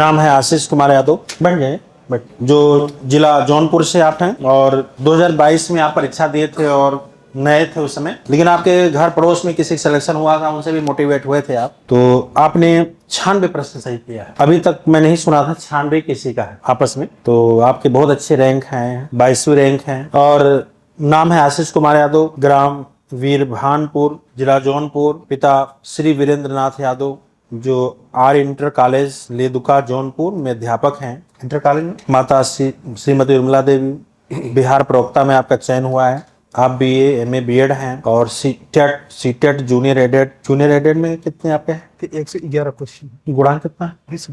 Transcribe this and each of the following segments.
नाम है आशीष कुमार यादव। बैठ गए बट जो जिला जौनपुर से आप हैं और 2022 में आप परीक्षा दिए थे और नए थे उस समय, लेकिन आपके घर पड़ोस में किसी सिलेक्शन हुआ था, उनसे भी मोटिवेट हुए थे आप, तो आपने 96 प्रश्न सही किया है। अभी तक मैं नहीं सुना था 96 किसी का है आपस में, तो आपके बहुत अच्छे रैंक हैं, 22वीं रैंक हैं। और नाम है आशीष कुमार यादव, ग्राम वीरभानपुर, जिला जौनपुर, पिता श्री वीरेंद्र नाथ यादव, जो आर इंटर कॉलेज लेदुका जौनपुर में अध्यापक हैं, इंटर कॉलेज में। माता श्रीमती उर्मिला देवी। बिहार प्रवक्ता में आपका चयन हुआ है। आप BA MA BEd हैं और सीटेट जूनियर एडेड में कितने आपके हैं? 111 क्वेश्चन। गुणांक कितना है? 20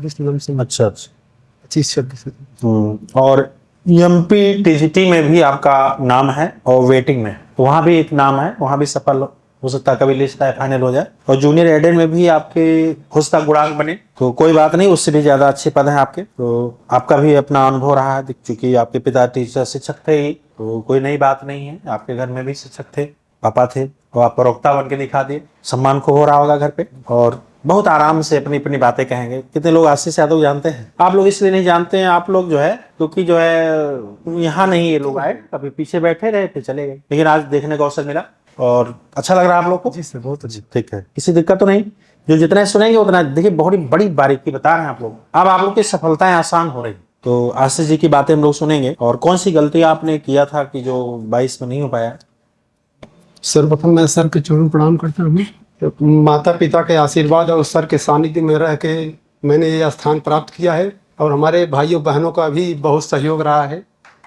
अच्छा 25-26। और MP TGT में भी आपका नाम है और वेटिंग में, तो वहाँ भी एक नाम है, वहाँ भी सफल हो सकता है, कभी लिस्ट है फाइनल हो जाए। और जूनियर एडेड में भी आपके हो सकता गुणांक बने, तो कोई बात नहीं, उससे भी ज्यादा अच्छे पद हैं आपके। तो आपका भी अपना अनुभव रहा है, चूंकि आपके पिता टीचर शिक्षक थे ही, तो कोई नई बात नहीं है। आपके घर में भी शिक्षक थे, पापा थे, और आप प्रवक्ता बन के दिखा दिए। सम्मान को हो रहा होगा घर पे, और बहुत आराम से अपनी अपनी बातें कहेंगे। कितने लोग आशीष यादव जानते हैं? आप लोग इसलिए नहीं जानते हैं, आप लोग जो है क्योंकि जो है यहाँ नहीं ये लोग आए, कभी पीछे बैठे रहे फिर चले गए, लेकिन आज देखने को अवसर मिला और अच्छा लग रहा है आप लोग को? जी सर, बहुत अच्छा। ठीक है, किसी दिक्कत तो नहीं? जो जितना सुनेंगे उतना, देखिए बहुत बड़ी बारीकी बता रहे हैं आप लोग। अब आप लोग की सफलताएं आसान हो रही, तो आशीष जी की बातें हम लोग सुनेंगे। और कौन सी गलती आपने किया था कि जो 22 में नहीं हो पाया? सर्वप्रथम मैं सर के चरणों प्रणाम करता हूँ। माता पिता के आशीर्वाद और सर के सानिध्य में रह के मैंने ये स्थान प्राप्त किया है, और हमारे भाइयों बहनों का भी बहुत सहयोग रहा है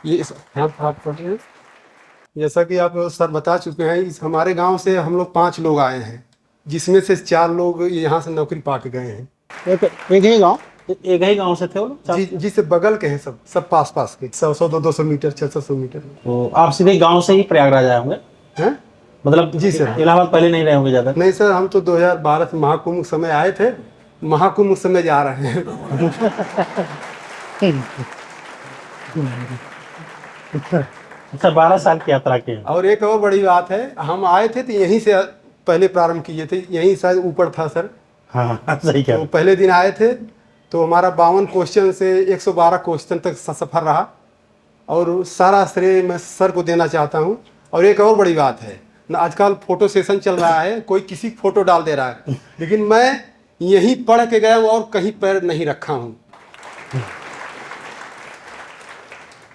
ये स्थान प्राप्त करने में। जैसा कि आप सर बता चुके हैं, इस हमारे गांव से हम लोग 5 लोग आए हैं, जिसमें से 4 लोग यहाँ से नौकरी पा के गए हैं। एक ही गांव से थे वो लोग? जी जी, से बगल के हैं, सब पास पास के, 100-200 मीटर, 600 मीटर। तो आप सीधे गांव से ही प्रयागराज आए होंगे? हैं? मतलब जी सर। इलाहाबाद पहले नहीं रहे होंगे ज्यादा? नहीं सर, हम तो 2012 से महाकुंभ समय आए थे, महाकुंभ समय जा रहे हैं। अच्छा, 12 साल की यात्रा की है। और एक और बड़ी बात है, हम आए थे तो यहीं से पहले प्रारंभ किए थे, यहीं शायद ऊपर था सर। हाँ सही कह तो पहले दिन आए थे तो हमारा 52 क्वेश्चन से 112 क्वेश्चन तक सफर रहा, और सारा श्रेय मैं सर को देना चाहता हूँ। और एक और बड़ी बात है ना, आजकल फोटो सेशन चल रहा है, कोई किसी फोटो डाल दे रहा है, लेकिन मैं यहीं पढ़ के गया हूँ और कहीं पैर नहीं रखा हूँ।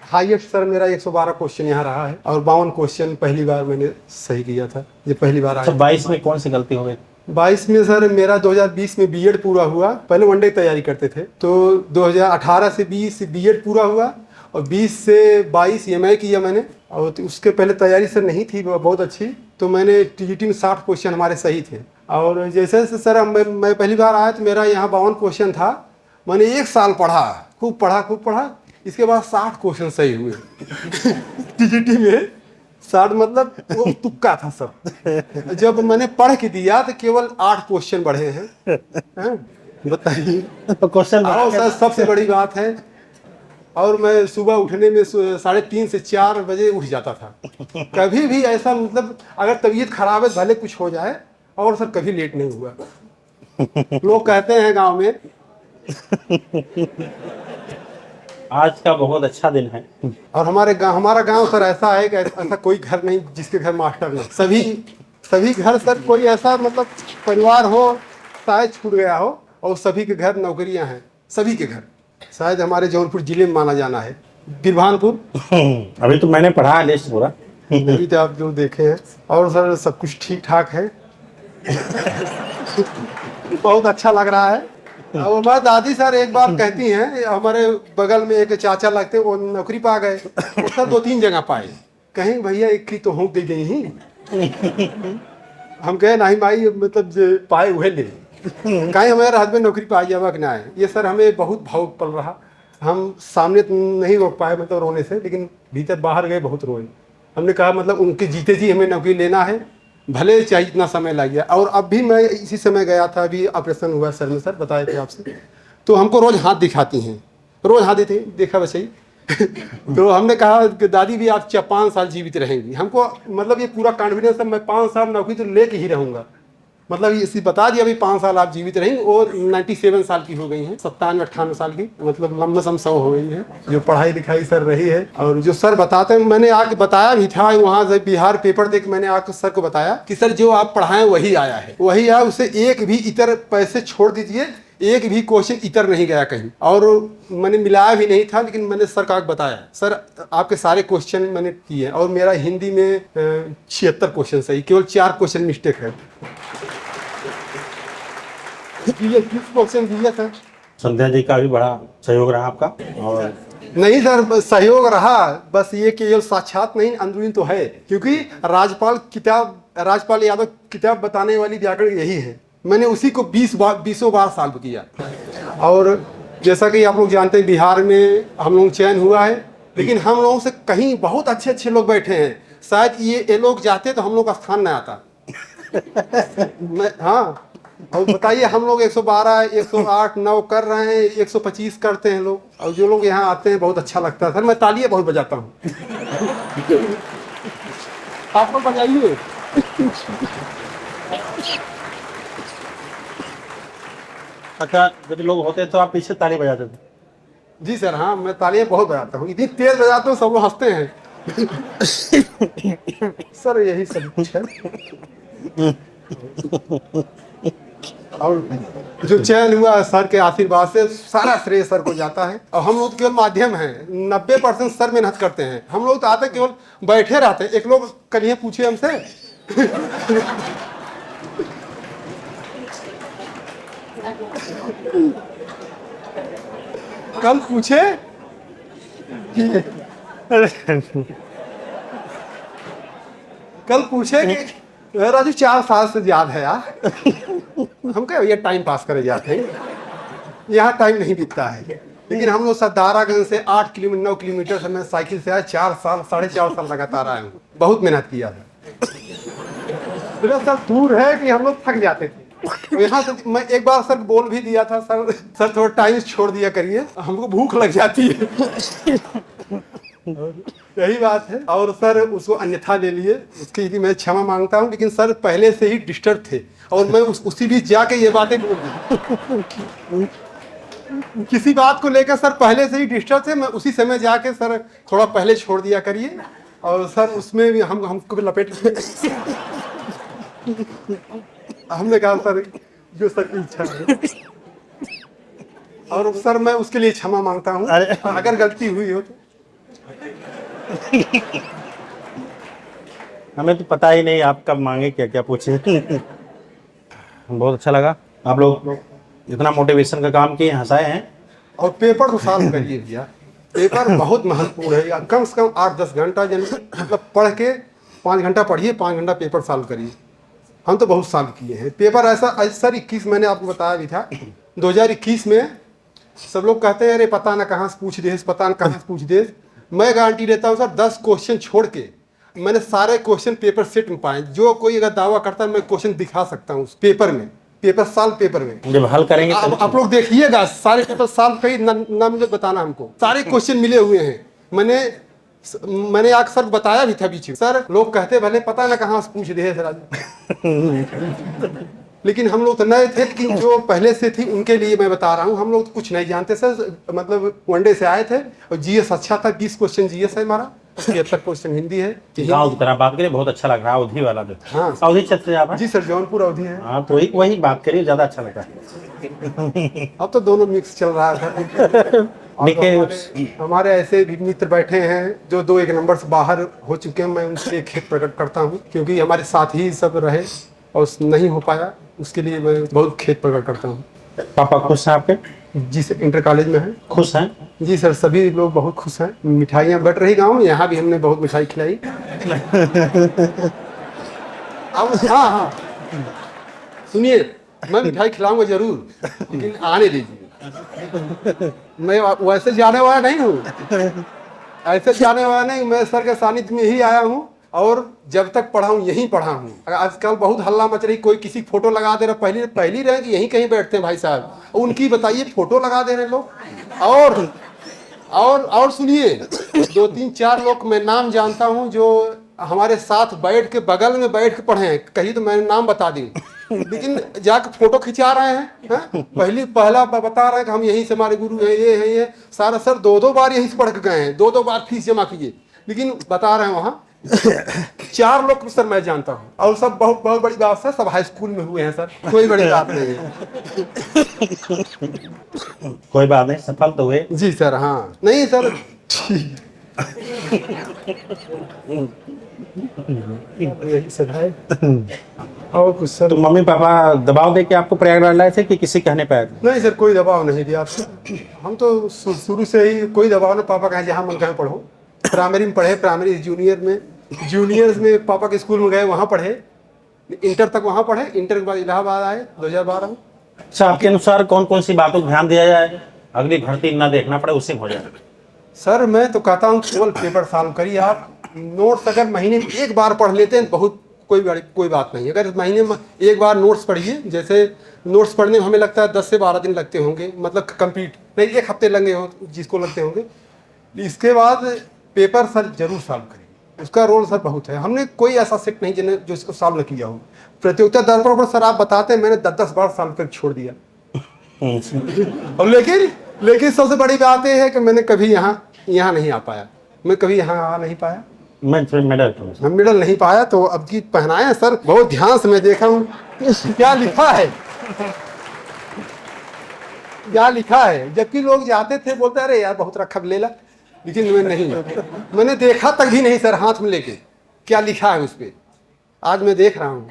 हाईएस्ट सर मेरा 112 क्वेश्चन यहाँ रहा है, और 52 क्वेश्चन पहली बार मैंने सही किया था, ये पहली बार आया। 22 में कौन सी गलती हो गई? 22 में सर मेरा 2020 में बीएड पूरा हुआ, पहले वनडे तैयारी करते थे, तो 2018 से 20 बीएड पूरा हुआ, और 20 से 22 एमए किया मैंने। और उसके पहले तैयारी सर नहीं थी बहुत अच्छी, तो मैंने टीजीटी में 60 क्वेश्चन हमारे सही थे। और जैसे सर मैं पहली बार आया तो मेरा यहाँ 52 क्वेश्चन था, मैंने 1 साल पढ़ा, खूब पढ़ा, इसके बाद 60 क्वेश्चन सही हुए। टीजीटी में 60, मतलब वो तुक्का था सब। जब मैंने पढ़ के दिया तो केवल 8 क्वेश्चन बढ़े हैं। बताइए। तो क्वेश्चन सर सबसे बड़ी बात है, और मैं सुबह उठने में 3:30 से 4 बजे उठ जाता था। कभी भी ऐसा, मतलब अगर तबीयत खराब है भले कुछ हो जाए, और सर कभी लेट नहीं हुआ। लोग कहते हैं गांव में। आज का बहुत अच्छा दिन है। और हमारा गांव सर ऐसा है कि ऐसा कोई घर नहीं जिसके घर मास्टर नहीं। सभी घर सर, कोई ऐसा मतलब परिवार हो शायद छूट गया हो, और सभी के घर नौकरियां हैं, सभी के घर। शायद हमारे जौनपुर जिले में माना जाना है, वीरभानपुर। अभी तो मैंने पढ़ा लिस्ट पूरा। अभी तो आप जो देखे हैं, और सर सब कुछ ठीक ठाक है। बहुत अच्छा लग रहा है। और हमारी दादी सर एक बार कहती हैं, हमारे बगल में एक चाचा लगते, वो नौकरी पा गए, सर 2-3 जगह पाए, कहीं भैया एक की तो हो दे गई ही। हम कहे नहीं भाई, मतलब पाए हुए ले, कहीं हमारे हस्बैंड नौकरी पाई जावा कि ना है। ये सर हमें बहुत भावुक पल रहा, हम सामने नहीं रोक पाए मतलब रोने से, लेकिन भीतर बाहर गए बहुत रोए। हमने कहा मतलब उनके जीते जी हमें नौकरी लेना है, भले चाहे इतना समय लग गया। और अब भी मैं इसी समय गया था, अभी ऑपरेशन हुआ सर में, सर बताए थे आपसे, तो हमको रोज हाथ दिखाती हैं, रोज हाथ देते देखा वैसे ही। तो हमने कहा कि दादी भी आप 5 साल जीवित रहेंगी। हमको मतलब ये पूरा कॉन्फिडेंस है, मैं 5 साल नौकरी तो लेके ही रहूँगा। मतलब इसी बता दिया अभी 5 साल आप जीवित रहेंगे, और 97 साल की हो गई हैं, 97-98 साल की, मतलब लम्बा सम 100 हो गई है। जो पढ़ाई लिखाई सर रही है, और जो सर बताते हैं, मैंने आके बताया भी था वहाँ से बिहार पेपर देख, मैंने आके सर को बताया कि सर जो आप पढ़ाएं वही आया है, वही आया, उसे एक भी इतर पैसे छोड़ दीजिए, एक भी क्वेश्चन इतर नहीं गया कहीं, और मैंने मिलाया भी नहीं था, लेकिन मैंने सर का बताया सर आपके सारे क्वेश्चन मैंने किए, और मेरा हिंदी में 76 क्वेश्चन सही, केवल 4 क्वेश्चन मिस्टेक है। ये 30 क्वेश्चन दिए थे। संध्या जी का भी बड़ा सहयोग रहा आपका। और नहीं सर, सहयोग रहा, बस ये केवल साक्षात नहीं, अंदरूनी तो है, क्योंकि राजपाल यादव किताब बताने वाली व्याकरण यही है, मैंने उसी को 20 बार सॉल्व किया। और जैसा कि आप लोग जानते हैं, बिहार में हम लोग चयन हुआ है, लेकिन हम लोगों से कहीं बहुत अच्छे अच्छे लोग बैठे हैं, शायद ये लोग जाते तो हम लोग का स्थान न आता। हाँ, और बताइए, हम लोग 112, 108, 9 कर रहे हैं, 125 करते हैं लोग, और जो लोग यहाँ आते हैं बहुत अच्छा लगता है सर, मैं तालियां बहुत बजाता हूँ। आप लोग बजाइए। अच्छा, जब लोग होते तो आप पीछे ताली बजाते थे? जी सर, हाँ, मैं तालियां बहुत बजाता हूँ, इतनी तेज बजाता हूँ सब लोग हंसते हैं। सर यही सब कुछ है। और जो चयन हुआ सर के आशीर्वाद से, सारा श्रेय सर को जाता है, और हम लोग केवल माध्यम हैं, 90% सर मेहनत करते हैं, हम लोग तो आते केवल बैठे रहते हैं। एक लोग कल पूछे हमसे कल पूछे कि राजू 4 साल से याद है यार। हम कहे भैया टाइम पास करे जाते हैं, यहाँ टाइम नहीं बीतता है। लेकिन हम लोग सदारागंज से 8 किलोमीटर 9 किलोमीटर से मैं साइकिल से आया, 4 साल 4.5 साल लगातार आया हूँ, बहुत मेहनत किया था। सर दूर है कि हम लोग थक जाते थे। तो यहाँ से मैं एक बार सर बोल भी दिया था, सर थोड़ा टाइम छोड़ दिया करिए, हमको भूख लग जाती है। यही बात है। और सर उसको अन्यथा ले लिए, उसके लिए मैं क्षमा मांगता हूँ, लेकिन सर पहले से ही डिस्टर्ब थे, और मैं उसी बीच जाके ये बातें बोल दी। किसी बात को लेकर सर पहले से ही डिस्टर्ब थे, मैं उसी समय जाके सर थोड़ा पहले छोड़ दिया करिए, और सर उसमें भी हमको भी लपेट हमने कहा सर जो सर की इच्छा है, और सर मैं उसके लिए क्षमा मांगता हूँ अगर गलती हुई हो तो। हमें तो पता ही नहीं आप कब मांगे, क्या क्या पूछे। बहुत अच्छा लगा, आप लोग इतना मोटिवेशन का काम किए, हंसाए हैं। और पेपर को सॉल्व करिए भैया, पेपर बहुत महत्वपूर्ण है, कम से कम 8-10 घंटा, मतलब पढ़ के 5 घंटा पढ़िए, 5 घंटा पेपर सॉल्व करिए। हम तो बहुत सॉल्व किए हैं पेपर। ऐसा सर 21 मैंने आपको बताया भी था, 2021 में सब लोग कहते हैं अरे पता ना कहाँ से पूछ दे, पता ना कहाँ से पूछ दे। मैं गारंटी देता हूँ सर, 10 क्वेश्चन छोड़ के मैंने सारे क्वेश्चन पेपर सेट में पाए। जो कोई अगर दावा करता है मैं क्वेश्चन दिखा सकता हूँ उस पेपर में, पेपर सॉल्व पेपर में जब हल करेंगे आप लोग देखिएगा, सारे पेपर सॉल्व करिए, ना मुझे बताना, हमको सारे क्वेश्चन मिले हुए हैं। मैंने अक्सर बताया भी था बीच में, सर लोग कहते भले पता ना कहाँ से पूछ दे लेकिन हम लोग तो नए थे, लेकिन जो पहले से थी उनके लिए मैं बता रहा हूँ, हम लोग तो कुछ नहीं जानते सर। मतलब वनडे से आए थे, और जीएस अच्छा था, 20 क्वेश्चन जीएस है हमारा, 73 क्वेश्चन हिंदी है। गाँव की तरह बात करिए, बहुत अच्छा लग रहा है। अवधि वाला जो, हाँ अवधि क्षेत्र से आप हैं? जी सर, जौनपुर अवधि है। हाँ, तो वही बात करिए, ज्यादा अच्छा लगता है। अब तो दोनों मिक्स चल रहा है। हमारे ऐसे भी मित्र बैठे हैं जो 2-1 नंबर से बाहर हो चुके हैं, मैं उनसे खेद प्रकट करता हूँ, क्योंकि हमारे साथ ही सब रहे और नहीं हो पाया, उसके लिए मैं बहुत खेद प्रकट करता हूँ। पापा खुश हैं आपके? जी सर, इंटर कॉलेज में है। खुश हैं? जी सर, सभी लोग बहुत खुश हैं। मिठाइयाँ बट रही गाँव में, यहाँ भी हमने बहुत मिठाई खिलाई। अब हाँ, सुनिए, मैं मिठाई खिलाऊंगा जरूर, लेकिन आने दीजिए। मैं वैसे जाने वाला नहीं हूँ, ऐसे जाने वाला नहीं, मैं सर के सानिध्य में ही आया हूँ, और जब तक पढ़ा हूँ यहीं पढ़ा हूँ। आजकल बहुत हल्ला मच रही, कोई किसी फोटो लगा दे रहा, पहली रैंक यहीं कहीं बैठते हैं भाई साहब, उनकी बताइए फोटो लगा दे रहे लोग। और सुनिए, 2-3-4 लोग मैं नाम जानता हूँ जो हमारे साथ बैठ के बगल में बैठ के पढ़े हैं, कहीं तो मैंने नाम बता दी, लेकिन जाकर फोटो खिंचा रहे हैं, पहला बता रहे हैं कि हम यहीं से हमारे गुरु हैं, ये सारा सर 2-2 बार यहीं से पढ़ के गए हैं, 2-2 बार फीस जमा कीजिए, लेकिन बता रहे हैं वहाँ 4 लोग को सर मैं जानता हूँ, और सब बहुत बहुत बड़ी बात सर, सब हाई स्कूल में हुए हैं सर, कोई बड़ी बात नहीं है। कोई बात नहीं, सफल तो हुए। जी सर, हाँ नहीं सर यही सर है। और कुछ सर? तो मम्मी पापा दबाव दे के आपको प्रयागराज लाए थे कि किसी कहने पे आए थे? नहीं सर, कोई दबाव नहीं दिया आपसे, हम तो शुरू से ही कोई दबाव नहीं, पापा कहे जहाँ मन कहे पढ़ो। प्राइमरी में पढ़े, प्राइमरी जूनियर्स में पापा के स्कूल में गए, वहाँ पढ़े, इंटर तक वहाँ पढ़े, इंटर के बाद इलाहाबाद आए 2012 में। अच्छा, आपके अनुसार कौन कौन सी बातों को ध्यान दिया जाए, अगली भर्ती ना देखना पड़े, उसी में हो जाए? सर मैं तो कहता हूँ केवल पेपर सॉल्व करिए आप, नोट्स अगर महीने में एक बार पढ़ लेते हैं बहुत कोई बात नहीं, अगर महीने में एक बार नोट्स पढ़िए, जैसे नोट्स पढ़ने में हमें लगता है 10 से 12 दिन लगते होंगे, मतलब कंप्लीट नहीं, 1 हफ्ते लगे हो जिसको लगते होंगे, इसके बाद पेपर सर जरूर सॉल्व करिए, उसका रोल सर बहुत है। हमने कोई ऐसा सेट नहीं जिन्हें जो इसको सॉल्व न किया हो। प्रतियोगिता दर्पण पर सर आप बताते हैं, मैंने 10-10 बार सॉल्व कर छोड़ दिया। और लेकिन सबसे बड़ी बात यह है कि मैंने कभी यहाँ नहीं आ पाया, मैं कभी यहाँ आ नहीं पाया, मेडल मेडल नहीं पाया, तो अब की पहनाए सर, बहुत ध्यान से मैं देखा हूँ क्या लिखा है, क्या लिखा है, जबकि लोग जाते थे बोलते अरे यार बहुत रखा ले ला, लेकिन मैं नहीं, मैंने देखा तक भी नहीं सर, हाथ में लेके क्या लिखा है उस पे, आज मैं देख रहा हूँ।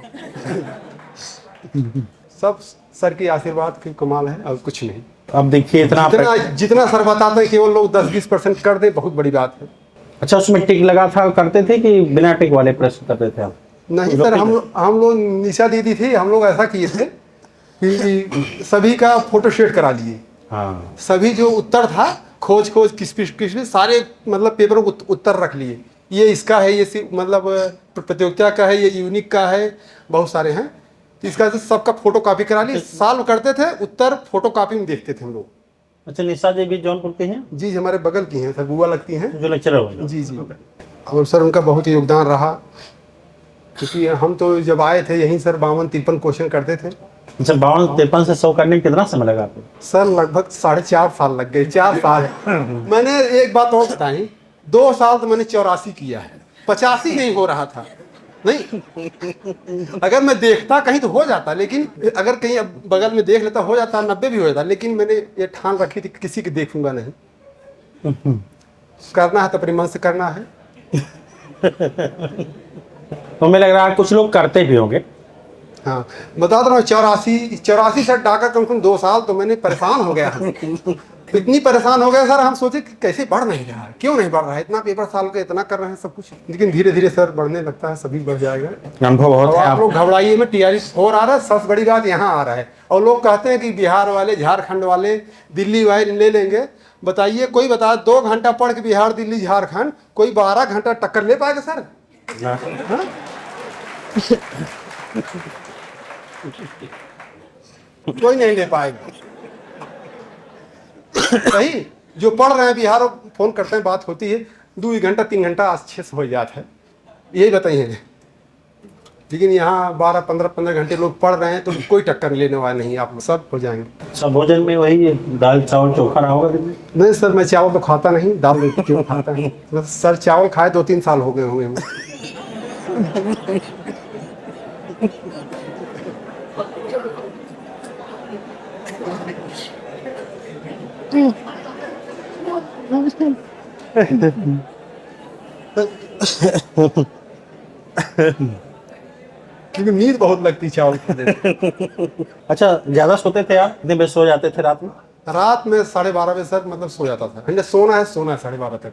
सब सर की आशीर्वाद की कमाल है और कुछ नहीं। अब देखिए जितना सर बताते हैं केवल लोग 10-20% कर दे, बहुत बड़ी बात है। अच्छा, उसमें टिक लगा था करते थे कि बिना टिक वाले प्रश्न करते थे आप? नहीं सर, हम लोग निशा दीदी थी, हम लोग ऐसा किए थे कि सभी का फोटो शेयर करा लिए। हाँ, सभी जो उत्तर था खोज किस सारे मतलब पेपरों को उत्तर रख लिए, ये इसका है, ये मतलब प्रतियोगिता का है, ये यूनिक का है, बहुत सारे हैं, तो इसका सबका फोटो कॉपी करा लिए, सॉल्व करते थे, उत्तर फोटो कॉपी में देखते थे हम लोग। अच्छा, निशा जी भी जौनपुर के हैं? जी, हमारे बगल की हैं सर, बुआ लगती हैं, जो लेक्चरर हो। जी। और सर उनका बहुत ही योगदान रहा, क्योंकि हम तो जब आए थे यहीं सर 52-53 क्वेश्चन करते थे। अच्छा, 52-53 से 100 करने में कितना समय लगा आपको? सर लगभग 4.5 साल लग गए, 4 साल। मैंने एक बात और बताई, 2 साल तो मैंने 84 किया है, 85 नहीं हो रहा था। नहीं, अगर मैं देखता कहीं तो हो जाता, लेकिन अगर कहीं बगल में देख लेता हो जाता, 90 भी हो जाता, लेकिन मैंने ये ठान रखी थी किसी की देखूंगा नहीं, करना है तो अपने मन से करना है। तो हमें लग रहा है कुछ लोग करते भी होंगे। हाँ, बता रहा हूँ, 84 से डाका कम से कम 2 साल तो मैंने परेशान हो गया। इतनी परेशान हो गया सर, हम सोचे कि कैसे बढ़ नहीं रहा है, क्यों नहीं बढ़ रहा है, इतना पेपर साल के इतना कर रहे हैं सब कुछ, लेकिन धीरे धीरे सर बढ़ने लगता है, सभी बढ़ जाएगा। अनुभव बहुत है। आप लोग घबराइए में, TRE 4 आ रहा है, सबसे बड़ी बात यहाँ आ रहा है, और लोग कहते हैं कि बिहार वाले, झारखंड वाले, दिल्ली वाले ले लेंगे। बताइए, कोई बता 2 घंटा पढ़ के बिहार, दिल्ली, झारखंड, कोई 12 घंटा टक्कर ले पाएगा सर? कोई नहीं ले पाएगा। सही, जो पढ़ रहे हैं बिहार, फोन करते हैं, बात होती है, 2 घंटा 3 घंटा अच्छे से हो जाता है, यही बताइए। लेकिन यहाँ 12-15 घंटे लोग पढ़ रहे हैं, तो कोई टक्कर लेने वाला नहीं, आप सब हो जाएंगे। सब भोजन में वही दाल चावल चोखा रहा होगा? नहीं सर, मैं चावल तो खाता नहीं, दाल रोटी क्यों खाता है, बस सर चावल खाए 2-3 साल हो गए होंगे। क्योंकि नींद बहुत लगती चावल खाने से। अच्छा, ज्यादा सोते थे आप? कितने बजे सो जाते थे रात में? रात में 12:30 बजे सर, मतलब सो जाता था। हमने सोना है 12:30 तक,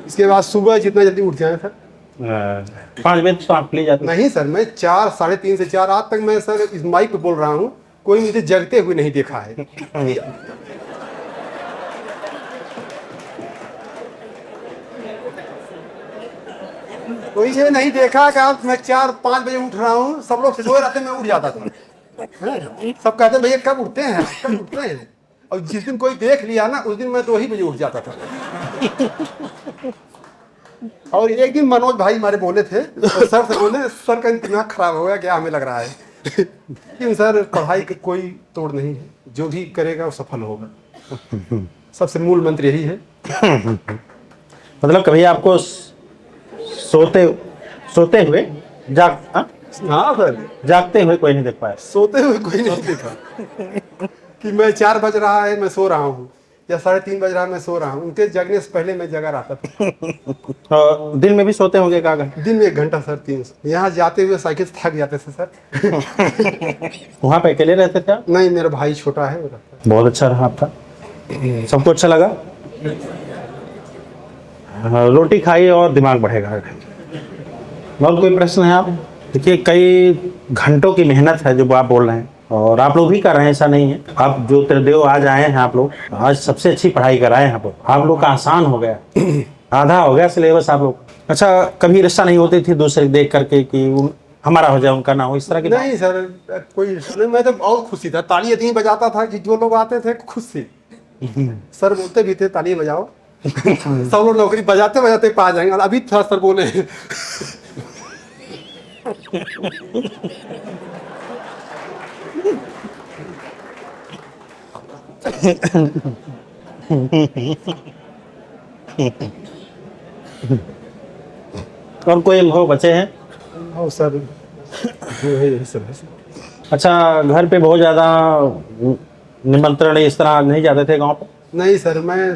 इसके बाद सुबह जितना जल्दी उठ जाए सर। 5 बजे तो आप ले जाते? नहीं सर, मैं 4, 3:30 से 4 आज तक मैं सर इस माइक पे बोल रहा हूँ, कोई मुझे जगते हुए नहीं देखा है। कोई ये नहीं देखा कि मैं 4-5 बजे उठ रहा हूँ, सब लोग सोए रहते, मैं उठ जाता था। सब कहते भैया कब उठते हैं, कब उठते हैं, और जिस दिन कोई देख लिया ना, उस दिन मैं 2 ही बजे उठ जाता था। और एक दिन मनोज भाई हमारे बोले थे, तो सर से बोले सर का दिमाग खराब हो गया क्या, हमें लग रहा है लेकिन सर पढ़ाई का कोई तोड़ नहीं है, जो भी करेगा वो सफल होगा। सबसे मूल मंत्र यही है। मतलब कभी आपको सोते सोते हुए हाँ? हाँ सर, जागते हुए कोई नहीं देख पाया। सोते हुए कोई नहीं देखा कि मैं 4 बज रहा है मैं सो रहा हूँ, या 3:30 बज रहा है मैं सो रहा हूँ। उनके जगने से पहले मैं जगा रहता था। और दिन में भी सोते होंगे का घंटे? दिन में 1 घंटा सर, 300। यहाँ जाते हुए साइकिल से थक जाते थे सर। वहाँ पे अकेले रहते थे आप? नहीं, मेरा भाई छोटा है, वो रहता है। बहुत अच्छा रहा आपका, सबको अच्छा लगा। रोटी खाइए और दिमाग बढ़ेगा। और कोई प्रश्न है आप? देखिए कई घंटों की मेहनत है जो आप बोल रहे हैं, और आप लोग भी कर रहे हैं, ऐसा नहीं है। आप जो त्रिदेव आज आए हैं, आप लोग आज सबसे अच्छी पढ़ाई कराए हैं आप लोग का आसान हो गया, आधा हो गया सिलेबस आप लोग। अच्छा, कभी रिश्ता नहीं होती थी दूसरे देख करके कि हमारा हो जाए उनका ना हो, इस तरह की? नहीं सर, कोई नहीं, मैं तो बहुत खुशी था। ताली इतनी बजाता था कि जो लोग आते थे खुश थे। सर बोलते भी थे ताली बजाओ सब लोग नौकरी बजाते बजाते पा जाएंगे। अभी थोड़ा सर बोले और कोई अनुभव बचे हैं? हाँ सर, यही सब है। अच्छा, घर पे बहुत ज़्यादा निमंत्रण इस तरह नहीं जाते थे गांव पे? नहीं सर, मैं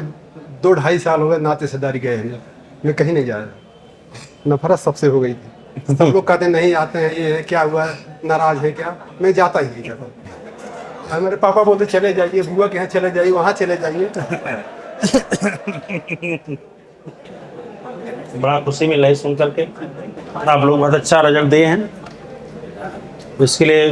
2-2.5 साल हो गए नातेदारी गए हैं, मैं कहीं नहीं जा रहा। नफरत सबसे हो गई थी। सब लोग कहते नहीं आते हैं, ये है क्या हुआ, नाराज है क्या, मैं जाता ही नहीं जाता। मेरे पापा बोलते चले जाइए, बुआ के यहाँ चले जाइए, वहाँ चले जाइए। बड़ा खुशी मिल रही सुन करके। आप लोग बहुत अच्छा रिजल्ट दिए हैं, इसके लिए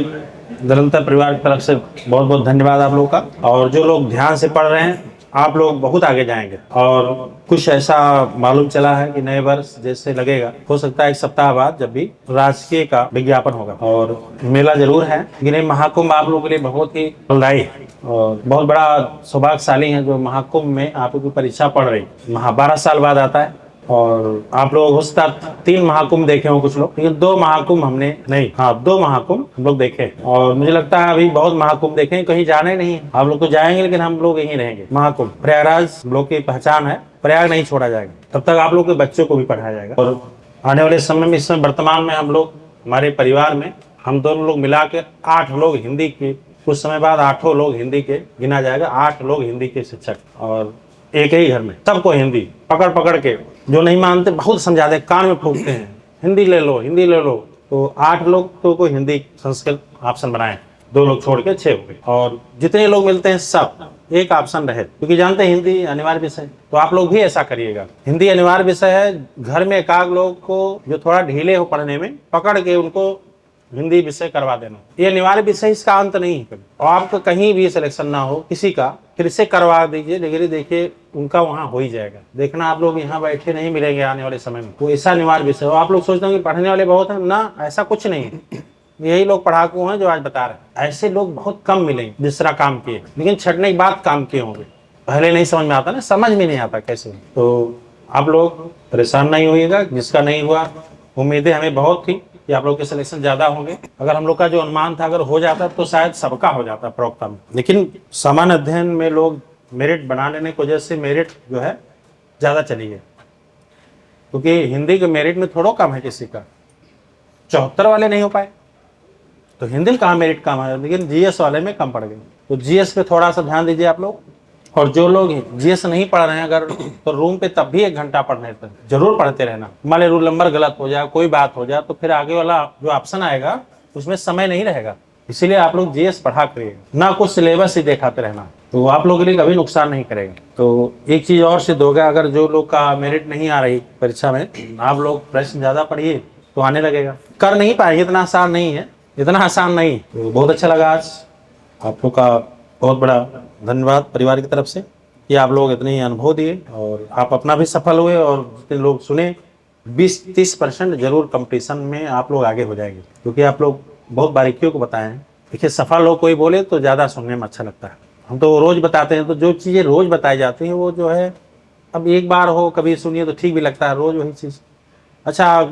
निरंतर परिवार की तरफ से बहुत बहुत धन्यवाद आप लोगों का। और जो लोग ध्यान से पढ़ रहे हैं, आप लोग बहुत आगे जाएंगे। और कुछ ऐसा मालूम चला है कि नए वर्ष जैसे लगेगा, हो सकता है 1 सप्ताह बाद जब भी राजकीय का विज्ञापन होगा, और मेला जरूर है, लेकिन ये महाकुंभ आप लोगों के लिए बहुत ही फलदायी है और बहुत बड़ा सौभाग्यशाली है जो महाकुंभ में आप लोगों की परीक्षा पढ़ रही। 12 साल बाद आता है, और आप लोग हो सकता 3 महाकुंभ देखे हो कुछ लोग, लेकिन 2 महाकुंभ हमने नहीं, हाँ 2 महाकुंभ हम लोग देखे। और मुझे लगता है अभी बहुत महाकुंभ देखें, कहीं जाना ही नहीं है। आप लोग तो जाएंगे, लेकिन हम लोग यहीं रहेंगे। महाकुंभ प्रयागराज हम लोग की पहचान है, प्रयाग नहीं छोड़ा जाएगा। तब तक आप लोग के बच्चों को भी पढ़ाया जाएगा। और आने वाले समय में, इस समय वर्तमान में हम लोग, हमारे परिवार में हम दोनों लोग मिला के 8 लोग हिंदी के, कुछ समय बाद 8 लोग हिंदी के गिना जाएगा। 8 लोग हिंदी के शिक्षक, और एक ही घर में सबको हिंदी पकड़ पकड़ के, जो नहीं मानते बहुत समझाते, कान में फूंकते हैं, हिंदी ले लो हिंदी ले लो। तो 8 लोग तो कोई हिंदी संस्कृत ऑप्शन बनाए, 2 लोग छोड़ के 6 हो गए। और जितने लोग मिलते हैं सब एक ऑप्शन रहे, क्योंकि जानते हैं हिंदी अनिवार्य विषय। तो आप लोग भी ऐसा करिएगा, हिंदी अनिवार्य विषय है। घर में एकाध लोग को जो थोड़ा ढीले हो पढ़ने में, पकड़ के उनको हिंदी विषय करवा देना। ये अनिवार्य विषय, इसका अंत नहीं है। और आपका कहीं भी सिलेक्शन ना हो किसी का, फिर से करवा दीजिए डिग्री, देखिए उनका वहाँ हो ही जाएगा। देखना आप लोग यहाँ बैठे नहीं मिलेंगे आने वाले समय में। वो ऐसा अनिवार्य विषय हो। आप लोग सोचते हो कि पढ़ने वाले बहुत हैं, ना ऐसा कुछ नहीं है। यही लोग पढ़ाकू हैं जो आज बता रहे हैं। ऐसे लोग बहुत कम मिलेंगे दूसरा काम किए, लेकिन छठने के बाद काम किए होंगे। पहले नहीं समझ में आता ना, समझ में नहीं आता कैसे। तो आप लोग परेशान नहीं होइएगा, जिसका नहीं हुआ उम्मीदें हमें बहुत थी कि आप लोग के सिलेक्शन ज्यादा होंगे। अगर हम लोग का जो अनुमान था अगर हो जाता तो शायद सबका हो जाता प्रवक्ता में, लेकिन सामान्य अध्ययन में लोग मेरिट बना लेने की वजह से मेरिट जो है ज्यादा चली गई। क्योंकि हिंदी के मेरिट में थोड़ा कम है किसी का, 74 वाले नहीं हो पाए, तो हिंदी में कहाँ मेरिट कम है, लेकिन जीएस वाले में कम पड़ गई। तो जीएस पे थोड़ा सा ध्यान दीजिए आप लोग। और जो लोग जीएस नहीं पढ़ रहे हैं अगर, तो रूम पे तब भी 1 घंटा पढ़ने तक जरूर पढ़ते रहना। मान लो रूल नंबर गलत हो जाए, कोई बात हो जाए, तो फिर आगे वाला जो ऑप्शन आएगा उसमें समय नहीं रहेगा। इसीलिए आप लोग जीएस पढ़ा करिएगा, ना कुछ सिलेबस ही दिखाते रहना, तो आप लोगों के लिए कभी नुकसान नहीं करेगा। तो एक चीज और सिद्ध हो गया, अगर जो लोग का मेरिट नहीं आ रही परीक्षा में, आप लोग प्रश्न ज्यादा पढ़िए तो आने लगेगा। कर नहीं पाएंगे, इतना आसान नहीं है, इतना आसान नहीं। तो बहुत अच्छा लगा आज, आप लोग का बहुत बड़ा धन्यवाद परिवार की तरफ से कि आप लोग इतने अनुभव दिए, और आप अपना भी सफल हुए, और जितने लोग सुने 20-30% जरूर कंपटीशन में आप लोग आगे हो जाएंगे, क्योंकि आप लोग बहुत बारीकियों को बताए हैं। देखिए सफल लोग कोई बोले तो ज़्यादा सुनने में अच्छा लगता है, हम तो रोज़ बताते हैं, तो जो चीज़ें रोज़ बताई जाती हैं वो जो है अब एक बार हो कभी सुनिए तो ठीक भी लगता है, रोज वही चीज। अच्छा,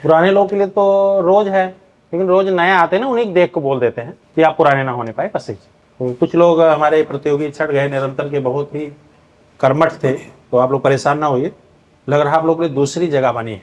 पुराने लोग के लिए तो रोज है, लेकिन रोज नए आते हैं ना, उन्हीं को देख को बोल देते हैं कि आप पुराने ना होने पाए बस ही। तो कुछ लोग हमारे प्रतियोगी छठ गए निरंतर के बहुत ही कर्मठ थे, तो आप लोग परेशान ना होइए। लग रहा आप लोग के लिए दूसरी जगह बनी है,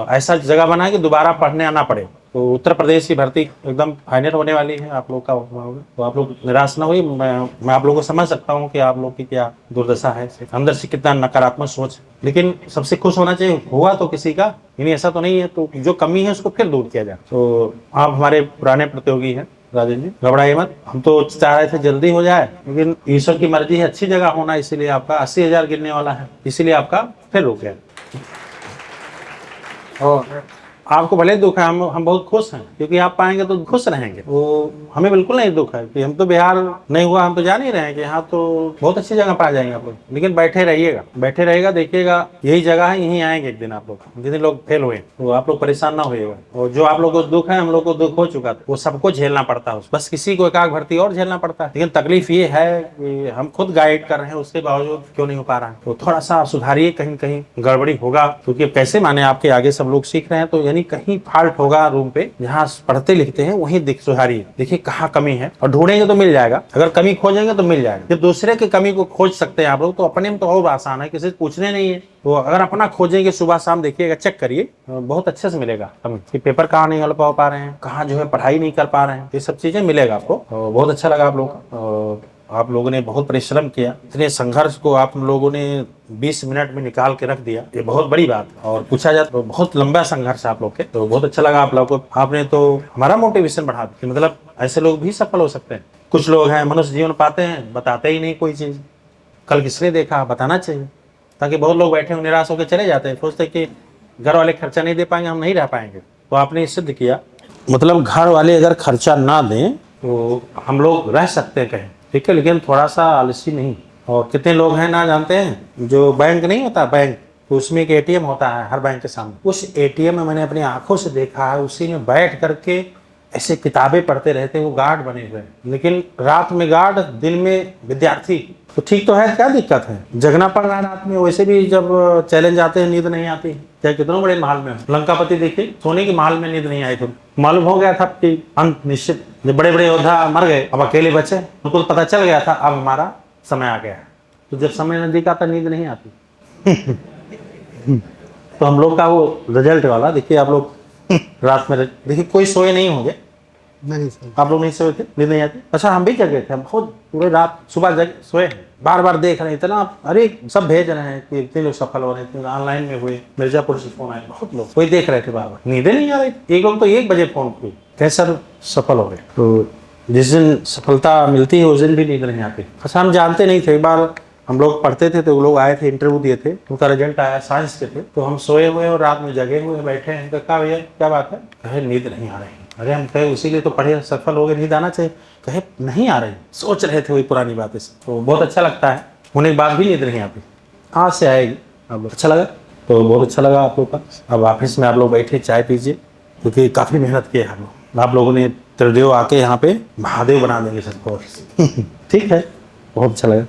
ऐसा जगह बना है कि दोबारा पढ़ने आना पड़े। तो उत्तर प्रदेश की भर्ती एकदम फाइनल होने वाली है, आप लोग का होगा, तो आप लोग निराश ना हुई। मैं आप लोगों को समझ सकता हूँ कि आप लोग की क्या दुर्दशा है, अंदर से कितना नकारात्मक सोच, लेकिन सबसे खुश होना चाहिए, हुआ तो किसी का, यानी ऐसा तो नहीं है, तो जो कमी है उसको फिर दूर किया जाए। तो आप हमारे पुराने प्रतियोगी हैं राजेश जी, घबराइए मत। हम तो चाह रहे थे जल्दी हो जाए, लेकिन ईश्वर की मर्जी है अच्छी जगह होना, इसीलिए आपका 80,000 गिरने वाला है, इसीलिए आपका फिर रुक गया। और आपको भले दुख है, हम बहुत खुश हैं, क्योंकि आप पाएंगे तो खुश रहेंगे। वो हमें बिल्कुल नहीं दुख है कि हम तो बिहार नहीं हुआ, हम तो जान ही रहे हैं कि यहाँ तो बहुत अच्छी जगह पा जाएंगे आप लोग। लेकिन बैठे रहिएगा, बैठे रहेगा, देखिएगा यही जगह है, यहीं आएंगे एक दिन आप लोग। जितने लोग फेल हुए तो आप लोग परेशान ना होइएगा। और जो आप लोग को दुख है, हम लोग को दुख हो चुका था, वो सबको झेलना पड़ता है, बस किसी को एकाक भर्ती और झेलना पड़ता है। लेकिन तकलीफ ये है कि हम खुद गाइड कर रहे हैं, उसके बावजूद क्यों नहीं हो पा रहा है। तो थोड़ा सा सुधारिए, कहीं कहीं गड़बड़ी होगा, क्योंकि कैसे माने आपके आगे सब लोग सीख रहे हैं, तो यानी कहीं फॉल्ट होगा रूम पे, जहाँ पढ़ते लिखते हैं वहीं सुधारिए, देखिए कहाँ कमी है, और ढूंढेंगे तो मिल जाएगा। अगर कमी खोजेंगे तो मिल जाएगा। जब दूसरे की कमी को खोज सकते हैं आप लोग, तो अपने में तो और आसान है, किसी से पूछने नहीं है। तो अगर अपना खोजेंगे, सुबह शाम देखिएगा, चेक करिए, बहुत अच्छे से मिलेगा कमी कि पेपर कहाँ नहीं हल पा रहे हैं, कहाँ जो है पढ़ाई नहीं कर पा रहे हैं, ये सब चीजें मिलेगा आपको। बहुत अच्छा लगा आप लोग का, आप लोगों ने बहुत परिश्रम किया, इतने संघर्ष को आप लोगों ने 20 मिनट में निकाल के रख दिया, ये बहुत बड़ी बात है। और पूछा जाए तो बहुत लंबा संघर्ष आप लोग के, तो बहुत अच्छा लगा आप लोगों को। आपने तो हमारा मोटिवेशन बढ़ा दिया, मतलब ऐसे लोग भी सफल हो सकते हैं। कुछ लोग हैं मनुष्य जीवन पाते हैं, बताते ही नहीं कोई चीज, कल किसने देखा, बताना चाहिए, ताकि बहुत लोग बैठे हुए निराश होकर चले जाते हैं, सोचते कि घर वाले खर्चा नहीं दे पाएंगे, हम नहीं रह पाएंगे। तो आपने सिद्ध किया, मतलब घर वाले अगर खर्चा ना दें तो हम लोग रह सकते हैं कहीं, ठीक है, लेकिन थोड़ा सा आलसी नहीं। और कितने लोग हैं ना जानते हैं, जो बैंक नहीं होता बैंक, तो उसमें एक एटीएम होता है हर बैंक के सामने, उस एटीएम में मैंने अपनी आंखों से देखा है, उसी में बैठ करके ऐसे किताबें पढ़ते रहते हैं, वो गार्ड बने हुए हैं, लेकिन रात में गार्ड, दिन में विद्यार्थी। तो ठीक तो है, क्या दिक्कत है, जगना पड़ रहा है रात में। वैसे भी जब चैलेंज आते हैं नींद नहीं आती, चाहे कितनों बड़े महल में हो। लंकापति देखिए, सोने के महल में नींद नहीं आई थी, मालूम हो गया था कि अंत निश्चित, जब बड़े बड़े योद्धा मर गए, अब अकेले बचे, उनको पता चल गया था अब हमारा समय आ गया है। तो जब समय नजदीक आता नींद नहीं आती। तो हम लोग का वो रिजल्ट वाला देखिए, आप लोग रात में देखिए कोई सोए नहीं होंगे, नहीं सर, आप लोग नहीं सोए थे, नींद नहीं आती। अच्छा, हम भी जगे थे, हम खुद पूरे रात सुबह जग सोए, बार बार देख रहे हैं इतना, अरे सब भेज रहे हैं कि इतने लोग सफल हो रहे थे, ऑनलाइन में हुए, मिर्जापुर से फोन आए, बहुत लोग वही देख रहे थे, बार बार नींदें नहीं आ रही। एक लोग तो 1 बजे फोन किए, कैसे सफल हो गए। तो जिस दिन सफलता मिलती है उस दिन भी नींद नहीं आती। अच्छा, हम जानते नहीं थे, एक बार हम लोग पढ़ते थे तो वो लोग आए थे, इंटरव्यू दिए थे, उनका रिजल्ट आया, साइंस के थे, तो हम सोए हुए और रात में जगे हुए बैठे हैं। कहा भैया क्या बात है, कहे नींद नहीं आ रही। अरे हम कहे उसी लिए तो पढ़े, सफल हो गए, नींद आना चाहिए। कहे नहीं आ रही, सोच रहे थे वही पुरानी बातें। तो बहुत अच्छा लगता है, होने के बाद भी नींद नहीं आती, आज से आएगी। अब अच्छा लगा, तो बहुत अच्छा लगा आप लोग का। अब ऑफिस में आप लोग बैठे चाय पीजिए, क्योंकि काफ़ी मेहनत की है हम लोग। आप लोगों ने त्रिदेव आके यहाँ पे महादेव बना देंगे सबको। ठीक है, बहुत अच्छा लगा।